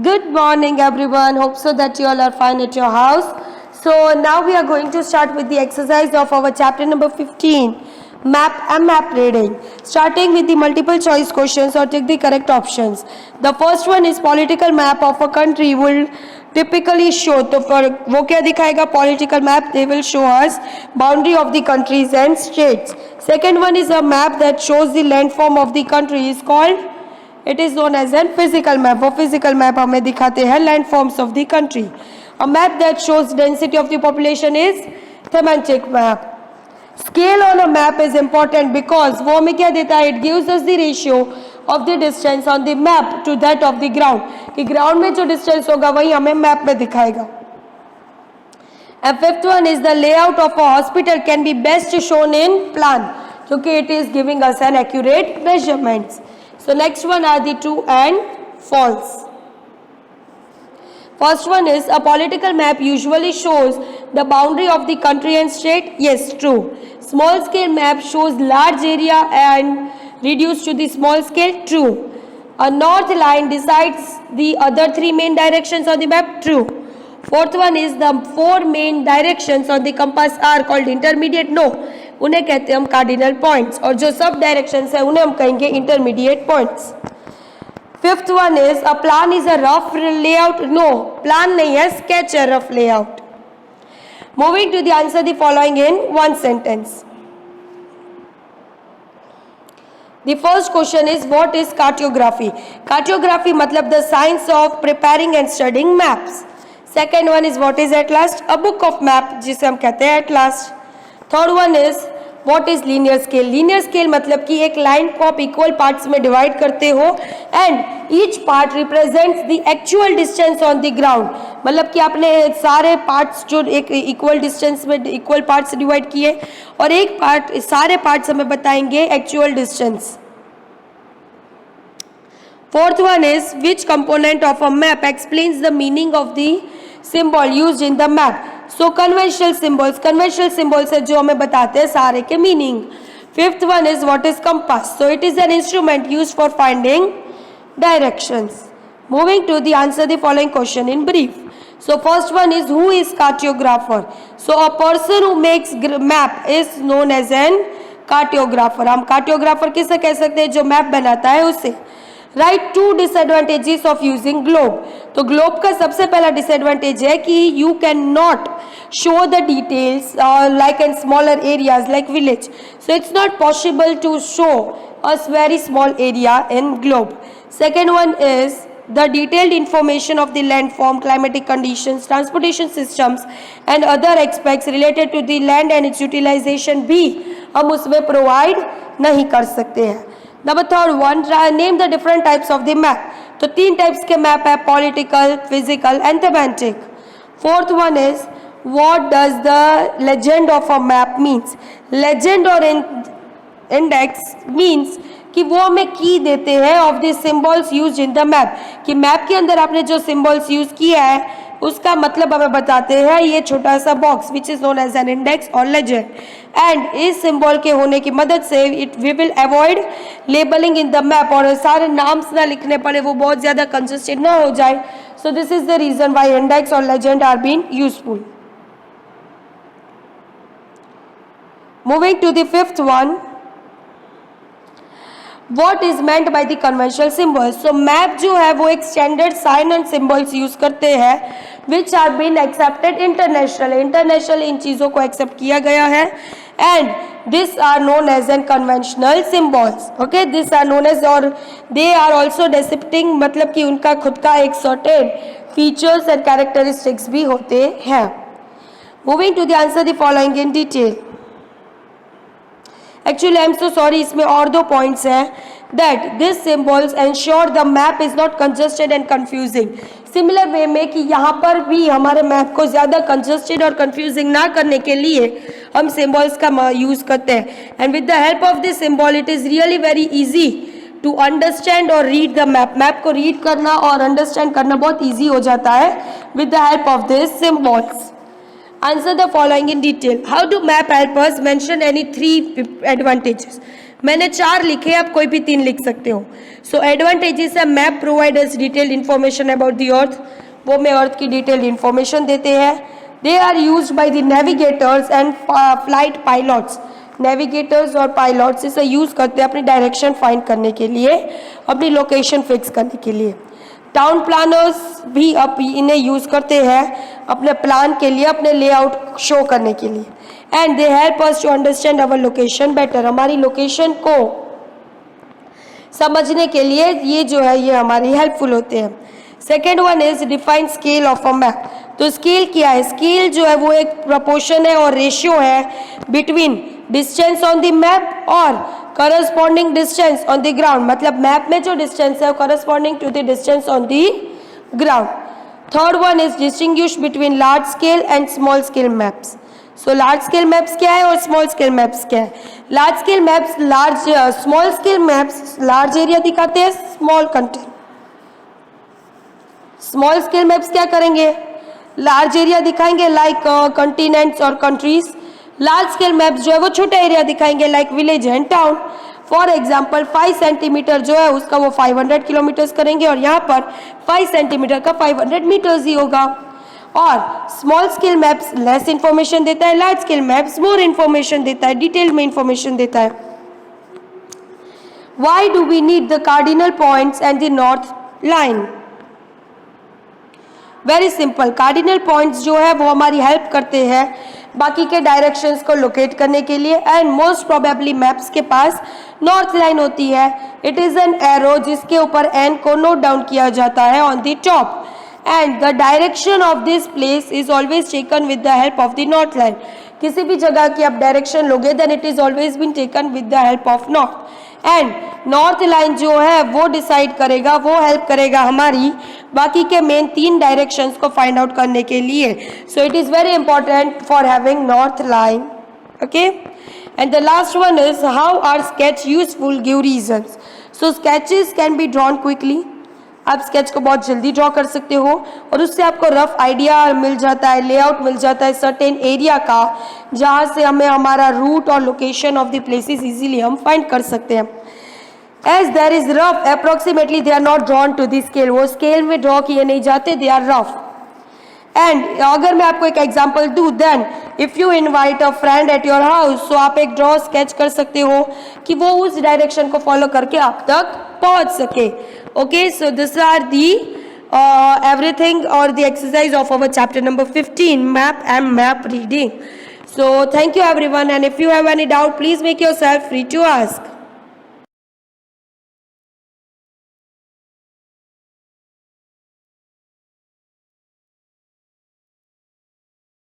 Good morning, everyone. Hope so that you all are fine at your house. So now we are going to start with the exercise of our chapter number 15, map and map reading. Starting with the multiple choice questions or take the correct options. The first one is political map of a country will typically show. तो वो क्या दिखाएगा? Political map. They will show us boundary of the countries and states. Second one is a map that shows the landform of the country is called. It is known as a physical map. वो physical map हमें दिखाते हैं landforms of the country. A map that shows density of the population is thematic map. Scale on a map is important because वो हमें क्या देता है? It gives us the ratio of the distance on the map to that of the ground. कि ground में जो distance होगा वही हमें map में दिखाएगा. And fifth one is the layout of a hospital can be best shown in plan क्योंकि it is giving us an accurate measurements. So next one are the true and false. First one is a political map usually shows the boundary of the country and state. Yes, true. Small scale map shows large area and reduced to the small scale. True. A north line decides the other three main directions on the map. True. Fourth one is the four main directions on the compass are called intermediate. No. उन्हें कहते हैं हम cardinal points और जो सब directions है उन्हें हम कहेंगे intermediate points. Fifth one is a plan is a rough layout. No, plan नहीं है, स्केच है, rough layout. Moving to the answer the following in one sentence. The first question is what is cartography? Cartography मतलब the science of preparing and studying maps. Second one is what is atlas? A book of map जिसे हम कहते हैं atlas. Third one is what is linear scale. Linear scale मतलब कि एक line को आप इक्वल पार्ट्स में डिवाइड करते हो and each part represents the actual distance on the ground. मतलब कि आपने सारे पार्ट्स जो एक इक्वल डिस्टेंस में इक्वल पार्ट्स डिवाइड किए और एक पार्ट सारे पार्ट्स हमें बताएंगे actual distance. Fourth one is which component of a map explains the meaning of the symbol used in the map. So conventional symbols है जो हमें बताते हैं सारे के meaning. Fifth one is what is compass. So it is an instrument used for finding directions. Moving to the answer the following question in brief. So first one is who is cartographer. So a person who makes map is known as an cartographer. हम cartographer किसे कह सकते हैं? जो map बनाता है उसे. Write two disadvantages of using globe. तो ग्लोब का सबसे पहला डिसएडवांटेज है कि you can not show the details like in smaller areas like village. So it's not possible to show a very small area in globe. Second one is the detailed information of the landform, climatic conditions, transportation systems and other aspects related to the land and its utilization भी हम उसमें provide नहीं कर सकते हैं. Number third one, name the different types of the map. तो तीन types के मैप है, political, physical and thematic. Fourth one is what does the legend of a map means. Legend और इंडेक्स मीन्स कि वो हमें की देते हैं of the symbols used in the map. कि मैप के अंदर आपने जो सिंबल्स यूज किया है उसका मतलब हमें बताते हैं ये छोटा सा box which is known as an index और लेजेंड. एंड इस सिंबल के होने की मदद से we will avoid labelling in the map. और सारे नाम्स ना लिखने पड़े, वो बहुत ज़्यादा कंजस्टेड ना हो जाए. So this is the reason why index और legend are been useful. Moving to the fifth one, What is meant by the conventional symbols? So map जो है वो एक standard sign and symbols use करते हैं which are been accepted international. International इन चीज़ों को एक्सेप्ट किया गया है and this are known as an conventional symbols. Okay, this are known as और दे आर ऑल्सो डिस्क्रिप्टिंग मतलब कि उनका खुद का एक सर्टेन फीचर्स एंड कैरेक्टरिस्टिक्स भी होते हैं. Moving to the answer the following in detail. Actually I am so sorry, इसमें और दो पॉइंट्स हैं. That this symbols ensure the map is not congested and confusing. Similar way में कि यहाँ पर भी हमारे मैप को ज़्यादा कंजस्टेड और कंफ्यूजिंग ना करने के लिए हम सिंबल्स का यूज़ करते हैं. And with the help of this symbol it is really very easy to understand और रीड द मैप. मैप को रीड करना और अंडरस्टैंड करना बहुत ईजी हो जाता है with the help of this symbols. Answer the following in detail. How do map help us? Mention any 3 advantages. मैंने 4 लिखे, आप कोई भी 3 लिख सकते हो. सो एडवांटेजेस है, map provide us detailed information about the earth. वो में अर्थ की डिटेल्ड इन्फॉर्मेशन देते हैं. They are used by the navigators and flight pilots. Navigators और पायलट्स इसे यूज़ करते हैं अपनी डायरेक्शन फाइंड करने के लिए, अपनी लोकेशन फिक्स करने के लिए. टाउन प्लानर्स भी अब इन्हें यूज़ करते हैं अपने प्लान के लिए, अपने लेआउट शो करने के लिए. And they help us to understand our location better. हमारी लोकेशन को समझने के लिए ये जो है ये हमारी हेल्पफुल होते हैं. Second one is define scale of a map. तो स्केल क्या है? स्केल जो है वो एक प्रपोर्शन है और रेशियो है between distance on the map और corresponding distance on the ground. मतलब मैप में जो डिस्टेंस है corresponding to the distance on the ground. Third one is distinguish between large scale and small scale maps. So large scale maps क्या है और small scale maps क्या है? Large scale maps small scale maps large area दिखाते हैं, small content. Small scale maps क्या करेंगे? Large area दिखाएंगे लाइक कॉन्टिनेंट्स और कंट्रीज. लार्ज स्केल मैप्स जो है वो छोटा एरिया दिखाएंगे like village and town. For example 5 centimetre जो है उसका वो 500 किलोमीटर्स करेंगे और यहाँ पर 5 सेंटीमीटर का 500 मीटर्स ही होगा. और small scale maps less information देता है, large scale maps more information देता है, डिटेल में इंफॉर्मेशन देता है. Why do we need the cardinal points and the north line? Very simple. Cardinal points जो है वो हमारी हेल्प करते हैं बाकी के डायरेक्शंस को लोकेट करने के लिए. एंड मोस्ट प्रोबेबली मैप्स के पास नॉर्थ लाइन होती है. इट इज़ एन एरो जिसके ऊपर एन को नोट डाउन किया जाता है on the top. And the direction of this place is always taken with the help of the north line. किसी भी जगह की आप डायरेक्शन लोगे then it is always been taken with the help of north. And north line जो है वो decide करेगा, वो हेल्प करेगा हमारी बाकी के मेन 3 डायरेक्शंस को फाइंड आउट करने के लिए. So it is very important for having north line. Okay. And the last one is how are sketch useful? Give reasons. So sketches can be drawn quickly. आप sketch को बहुत जल्दी draw कर सकते हो और उससे आपको रफ आइडिया मिल जाता है, लेआउट मिल जाता है सर्टेन एरिया का, जहाँ से हमें हमारा रूट और location of the places easily हम फाइंड कर सकते हैं. As there is rough approximately they are not drawn to the scale. वो स्केल में ड्रॉ किए नहीं जाते, दे आर रफ. एंड अगर मैं आपको एक एग्जाम्पल दूँ then if you invite a friend at your house, so आप एक ड्रॉ स्केच कर सकते हो कि वो उस डायरेक्शन को फॉलो करके आप तक पहुंच सके. Okay. So this are the everything or the exercise of our chapter number 15, map and map reading. So thank you everyone, and if you have any doubt please make yourself free to ask.